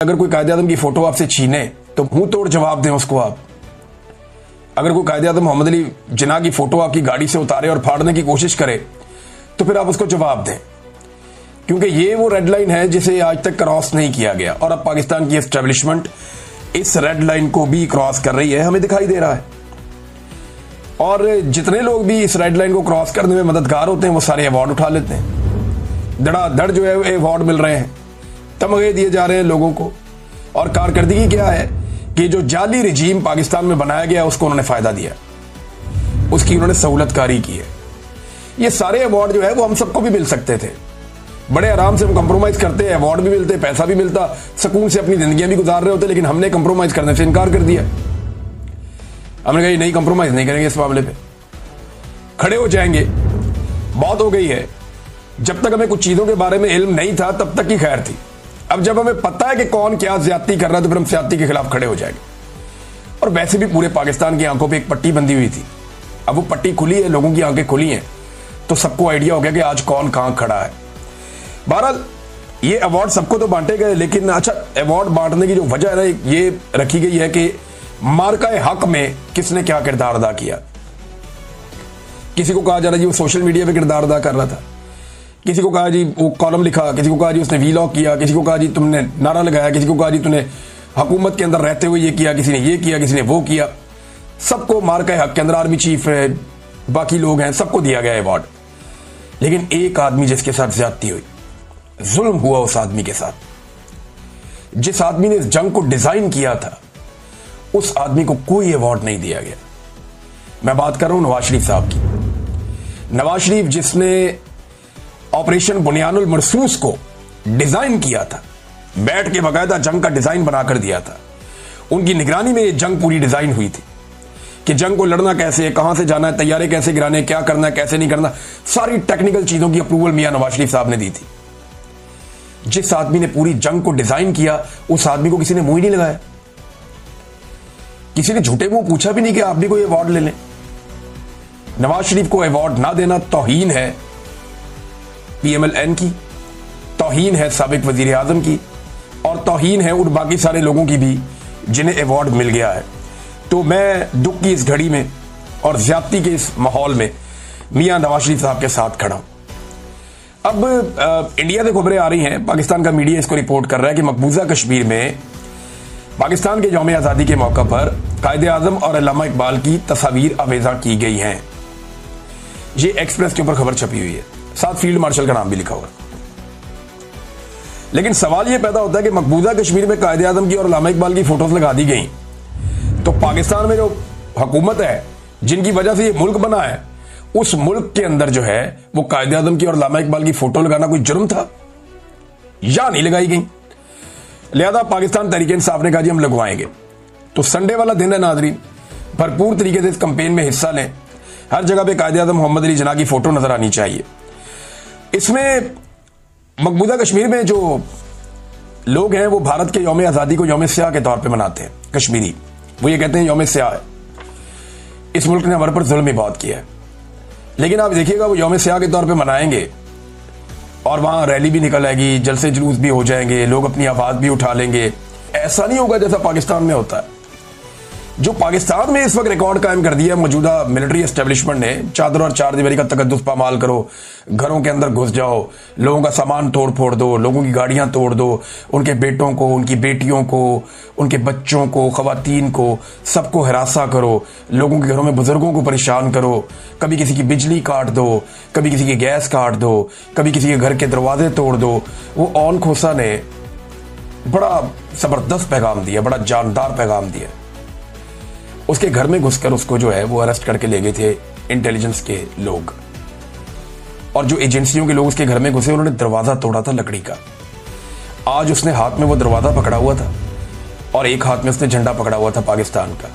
अगर कोई कायदे आज़म की फोटो आपसे छीने तो मुंह तोड़ जवाब दें उसको आप। अगर कोई कायदे आज़म मोहम्मद अली जिन्ना की फोटो आपकी गाड़ी से उतारे और फाड़ने की कोशिश करे तो फिर आप उसको जवाब दें, क्योंकि ये वो रेड लाइन है जिसे आज तक क्रॉस नहीं किया गया और अब पाकिस्तान की एस्टेब्लिशमेंट इस रेड लाइन को भी क्रॉस कर रही है, हमें दिखाई दे रहा है। और जितने लोग भी इस रेड लाइन को क्रॉस करने में मददगार होते हैं वो सारे अवार्ड उठा लेते हैं, धड़ाधड़ जो है अवार्ड मिल रहे हैं, तमगे दिए जा रहे हैं लोगों को। और कारकर्दगी क्या है कि जो जाली रिजीम पाकिस्तान में बनाया गया उसको उन्होंने फायदा दिया, उसकी उन्होंने सहूलतकारी की है। ये सारे अवार्ड जो है वो हम सबको भी मिल सकते थे, बड़े आराम से हम कंप्रोमाइज करते, अवार्ड भी मिलते, पैसा भी मिलता, सुकून से अपनी जिंदगियां भी गुजार रहे होते, लेकिन हमने कंप्रोमाइज करने से इनकार कर दिया। हमने कहा नहीं, कंप्रोमाइज नहीं करेंगे इस मामले पे, खड़े हो जाएंगे, बहुत हो गई है। जब तक हमें कुछ चीजों के बारे में इल्म नहीं था तब तक की खैर थी, अब जब हमें पता है कि कौन क्या ज्यादती कर रहा है तो फिर हम ज्यादती के खिलाफ खड़े हो जाएंगे। और वैसे भी पूरे पाकिस्तान की आंखों पे एक पट्टी बंधी हुई थी, अब वो पट्टी खुली है, लोगों की आंखें खुली हैं, तो सबको आइडिया हो गया कि आज कौन कहां खड़ा है। बहरहाल ये अवार्ड सबको तो बांटे गए, लेकिन अच्छा अवार्ड बांटने की जो वजह है ना ये रखी गई है कि मार्का हक में किसने क्या किरदार अदा किया। किसी को कहा जा रहा है जी वो सोशल मीडिया पे किरदार अदा कर रहा था, किसी को कहा जी वो कॉलम लिखा, किसी को कहा जी उसने वीलॉग किया, किसी को कहा जी तुमने नारा लगाया, किसी को कहा जी तुमने हुकूमत के अंदर रहते हुए ये किया, किसी ने ये किया, किसी ने वो किया। सबको मार्का हक के अंदर आर्मी चीफ है, बाकी लोग हैं, सबको दिया गया अवार्ड। लेकिन एक आदमी जिसके साथ ज्यादती हुई, जुल्म हुआ उस आदमी के साथ, जिस आदमी ने इस जंग को डिजाइन किया था, उस आदमी को कोई अवार्ड नहीं दिया गया। मैं बात कर रहा हूं नवाज शरीफ साहब की। नवाज शरीफ जिसने ऑपरेशन बुनियानुल मरसूस को डिजाइन किया था, बैठ के बकायदा जंग का डिजाइन बनाकर दिया था, उनकी निगरानी में यह जंग पूरी डिजाइन हुई थी कि जंग को लड़ना कैसे है, कहां से जाना है, तैयारे कैसे गिराने, क्या करना है, कैसे नहीं करना, सारी टेक्निकल चीजों की अप्रूवल मियां नवाज शरीफ साहब ने दी थी। जिस आदमी ने पूरी जंग को डिजाइन किया उस आदमी को किसी ने मुंह ही नहीं लगाया, किसी ने झूठे मुंह पूछा भी नहीं कि आप भी कोई अवार्ड ले लें। नवाज शरीफ को अवार्ड ना देना तौहीन है PMLN की, तौहीन है साबिक वजीर आजम की, और तौहीन है उन बाकी सारे लोगों की भी जिन्हें अवार्ड मिल गया है। तो मैं दुख की इस घड़ी में और ज्यादती के इस माहौल में मियां नवाज शरीफ साहब के साथ खड़ा हूं। अब इंडिया से खबरें आ रही हैं, पाकिस्तान का मीडिया इसको रिपोर्ट कर रहा है कि मकबूजा कश्मीर में पाकिस्तान के यौम आज़ादी के मौका पर कायदे आज़म और अल्लामा इकबाल की तस्वीर आवेजा की गई हैं। ये एक्सप्रेस के ऊपर खबर छपी हुई है, साथ फील्ड मार्शल का नाम भी लिखा हुआ। लेकिन सवाल यह पैदा होता है कि मकबूजा कश्मीर में कायदे आज़म की और अल्लामा इकबाल की फोटोज लगा दी गई, तो पाकिस्तान में जो हुकूमत है जिनकी वजह से ये मुल्क बना है, उस मुल्क के अंदर जो है वो कायदे आज़म की और अल्लामा इकबाल की फोटो लगाना कोई जुर्म था या नहीं लगाई गई। लिहाजा पाकिस्तान तहरीक इंसाफ ने कहा जी हम लगवाएंगे। तो संडे वाला दिन है नाजरीन, भरपूर तरीके से इस कैंपेन में हिस्सा लें, हर जगह पे कायदे आज़म मोहम्मद अली जिन्ना की फोटो नजर आनी चाहिए। इसमें मकबूजा कश्मीर में जो लोग हैं वो भारत के यौम आज़ादी को यौम स्याह के तौर पे मनाते हैं। कश्मीरी वो ये कहते हैं यौम स्याह है, इस मुल्क ने हमारे पर जुल्म ही बहुत किया है। लेकिन आप देखिएगा वो यौम स्याह के तौर पे मनाएंगे और वहां रैली भी निकल आएगी, जलसे जुलूस भी हो जाएंगे, लोग अपनी आवाज भी उठा लेंगे। ऐसा नहीं होगा जैसा पाकिस्तान में होता है। जो पाकिस्तान में इस वक्त रिकॉर्ड कायम कर दिया मौजूदा मिलिट्री एस्टेब्लिशमेंट ने, चादर और चार दीवारी का तकद्दुस पामाल करो, घरों के अंदर घुस जाओ, लोगों का सामान तोड़ फोड़ दो, लोगों की गाड़ियां तोड़ दो, उनके बेटों को, उनकी बेटियों को, उनके बच्चों को, खवातीन को, सबको हिरासा करो, लोगों के घरों में बुजुर्गों को परेशान करो, कभी किसी की बिजली काट दो, कभी किसी की गैस काट दो, कभी किसी के घर के दरवाजे तोड़ दो। वो ऑन खोसा ने बड़ा जबरदस्त पैगाम दिया, बड़ा जानदार पैगाम दिया। उसके घर में घुसकर उसको जो है वो अरेस्ट करके ले गए थे इंटेलिजेंस के लोग, और जो एजेंसियों के लोग उसके घर में घुसे उन्होंने दरवाजा तोड़ा था लकड़ी का। आज उसने हाथ में वो दरवाजा पकड़ा हुआ था और एक हाथ में उसने झंडा पकड़ा हुआ था पाकिस्तान का,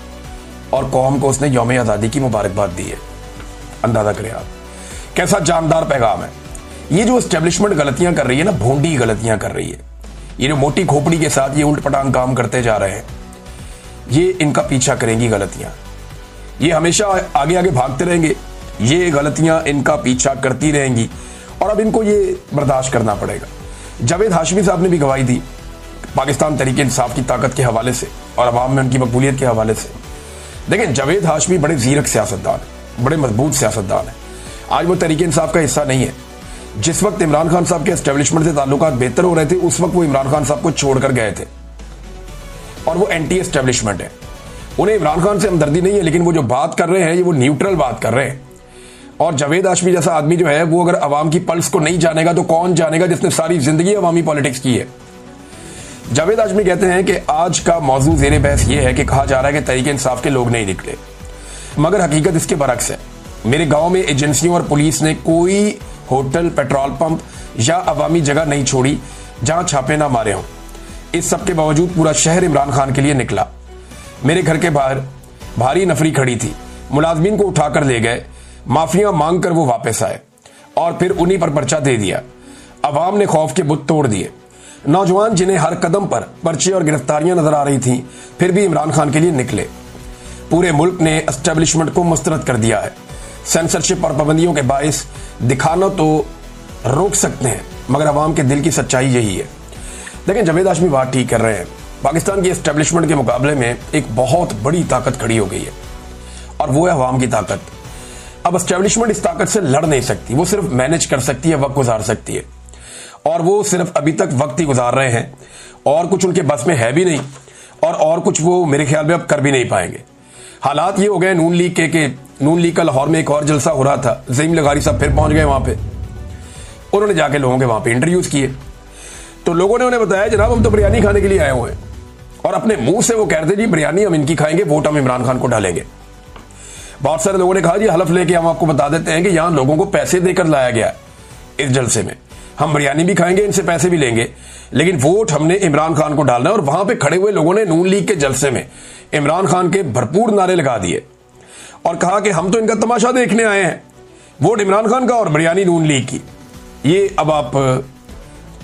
और कौम को उसने यौम आज़ादी की मुबारकबाद दी है। अंदाजा करें आप कैसा जानदार पैगाम है। ये जो एस्टेब्लिशमेंट गलतियां कर रही है ना, भोंडी गलतियां कर रही है, ये जो मोटी खोपड़ी के साथ ये उल्ट पटांग काम करते जा रहे हैं, ये इनका पीछा करेंगी गलतियां, ये हमेशा आगे आगे भागते रहेंगे, ये गलतियां इनका पीछा करती रहेंगी और अब इनको ये बर्दाश्त करना पड़ेगा। जावेद हाशमी साहब ने भी गवाही दी पाकिस्तान तरीके इंसाफ की ताकत के हवाले से और अवाम में उनकी मकबूलियत के हवाले से। देखें, जावेद हाशमी बड़े जीरक सियासतदान है, बड़े मजबूत सियासतदान है। आज वो तरीके इंसाफ का हिस्सा नहीं है। जिस वक्त इमरान खान साहब के एस्टेब्लिशमेंट से ताल्लुकात बेहतर हो रहे थे, उस वक्त वो इमरान खान साहब को छोड़कर गए थे और वो एंटी एस्टेब्लिशमेंट है। उन्हें इमरान खान से हमदर्दी नहीं है, लेकिन वो जो बात कर रहे हैं ये वो न्यूट्रल बात कर रहे हैं। और जावेद हाशमी जैसा आदमी जो है वो अगर अवाम की पल्स को नहीं जानेगा तो कौन जानेगा, जिसने सारी जिंदगी अवामी पॉलिटिक्स की है। जावेद हाशमी कहते हैं कि आज का मौजू ज़ेरे बहस ये है कि कहा जा रहा है कि तरीके इंसाफ के लोग नहीं निकले, मगर हकीकत इसके बरक्स है। मेरे गांव में एजेंसियों और पुलिस ने कोई होटल, पेट्रोल पंप या अवामी जगह नहीं छोड़ी जहां छापे ना मारे हों। इस सब के बावजूद पूरा शहर इमरान खान के लिए निकला। मेरे घर के बाहर भारी नफरी खड़ी थी, मुलाजमीन को उठाकर ले गए, माफिया मांग कर वो वापस आए और फिर उन्हीं पर पर्चा दे दिया। अवाम ने खौफ के बुत तोड़ दिए। नौजवान जिन्हें हर कदम पर पर्चे और गिरफ्तारियां नजर आ रही थी, फिर भी इमरान खान के लिए निकले। पूरे मुल्क ने एस्टेब्लिशमेंट को मुस्तरद कर दिया है। सेंसरशिप और पाबंदियों के बायस दिखाना तो रोक सकते हैं, मगर अवाम के दिल की सच्चाई यही है। लेकिन जावेद हाशमी बात ठीक कर रहे हैं। पाकिस्तान की एस्टेब्लिशमेंट के मुकाबले में एक बहुत बड़ी ताकत खड़ी हो गई है और वो है अवाम की ताकत। अब एस्टेब्लिशमेंट इस ताकत से लड़ नहीं सकती, वो सिर्फ मैनेज कर सकती है, वक्त गुजार सकती है, और वो सिर्फ अभी तक वक्त ही गुजार रहे हैं और कुछ उनके बस में है भी नहीं और कुछ वो मेरे ख्याल में अब कर भी नहीं पाएंगे। हालात ये हो गए नून लीग के कि नून लीग का लाहौर में एक और जलसा हो रहा था, ज़हीम लगारी साहब फिर पहुंच गए वहां पे। उन्होंने जाके लोगों के वहां पे इंटरव्यूज किए तो लोगों ने उन्हें बताया जनाब हम तो बिरयानी खाने के लिए आए हुए हैं, और अपने मुंह से वो कहते जी बिरयानी हम इनकी खाएंगे, वोट हम इमरान खान को डालेंगे। बहुत सारे लोगों ने कहा जी हलफ लेके हम आपको बता देते हैं कि यहां लोगों को पैसे देकर लाया गया इस जलसे में, हम बिरयानी भी खाएंगे, इनसे पैसे भी लेंगे, लेकिन वोट हमने इमरान खान को डालना है। और वहां पे खड़े हुए लोगों ने नून लीग के जलसे में इमरान खान के भरपूर नारे लगा दिए और कहा कि हम तो इनका तमाशा देखने आए हैं, वोट इमरान खान का और बिरयानी नून लीग की। ये अब आप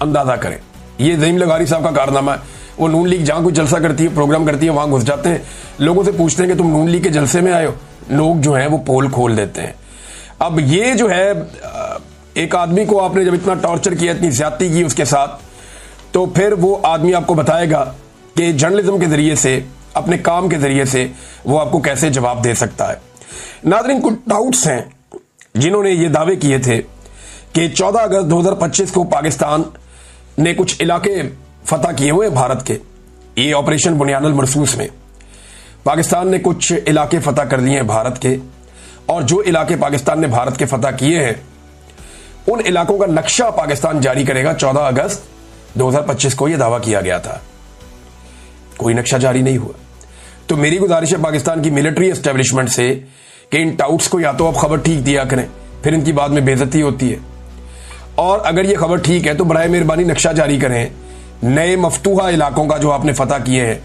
अंदाजा करें, ये ज़हीम लगारी साहब का कारनामा है। वो नून लीग जहां कोई जलसा करती है, प्रोग्राम करती है, वहां घुस जाते हैं, लोगों से पूछते हैं कि तुम नून लीग के जलसे में आए हो, लोग जो है वो पोल खोल देते हैं। अब ये जो है एक आदमी को आपने जब इतना टॉर्चर किया, इतनी ज्यादती की उसके साथ, तो फिर वो आदमी आपको बताएगा कि जर्नलिज्म के जरिए से, अपने काम के जरिए से वो आपको कैसे जवाब दे सकता है। नाज़रीन, कुछ डाउट्स हैं जिन्होंने ये दावे किए थे कि 14 अगस्त 2025 को पाकिस्तान ने कुछ इलाके फतह किए हुए भारत के, ये ऑपरेशन बुनियानुल मरसूस में पाकिस्तान ने कुछ इलाके फतह कर लिए हैं भारत के, और जो इलाके पाकिस्तान ने भारत के फतह किए हैं उन इलाकों का नक्शा पाकिस्तान जारी करेगा 14 अगस्त 2025 को यह दावा किया गया था। कोई नक्शा जारी नहीं हुआ। तो मेरी गुजारिश है पाकिस्तान की मिलिट्री एस्टेब्लिशमेंट से कि इन टाउट्स को या तो आप खबर ठीक दिया करें, फिर इनकी बाद में बेइज्जती होती है, और अगर ये खबर ठीक है तो बराए मेहरबानी नक्शा जारी करें नए मफतूहा इलाकों का जो आपने फतह किए हैं,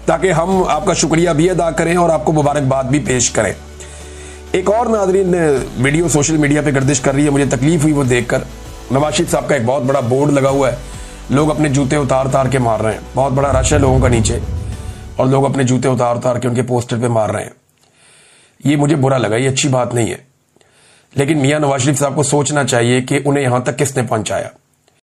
ताकि हम आपका शुक्रिया भी अदा करें और आपको मुबारकबाद भी पेश करें। एक और नाज़रीन वीडियो सोशल मीडिया पे गर्दिश कर रही है, मुझे तकलीफ हुई वो देखकर। नवाज शरीफ साहब का एक बहुत बड़ा बोर्ड लगा हुआ है, लोग अपने जूते उतार उतार के मार रहे हैं, बहुत बड़ा रश है लोगों का नीचे, और लोग अपने जूते उतार उतार के उनके पोस्टर पे मार रहे हैं। ये मुझे बुरा लगा, ये अच्छी बात नहीं है। लेकिन मियां नवाज शरीफ साहब को सोचना चाहिए कि उन्हें यहां तक किसने पहुंचाया।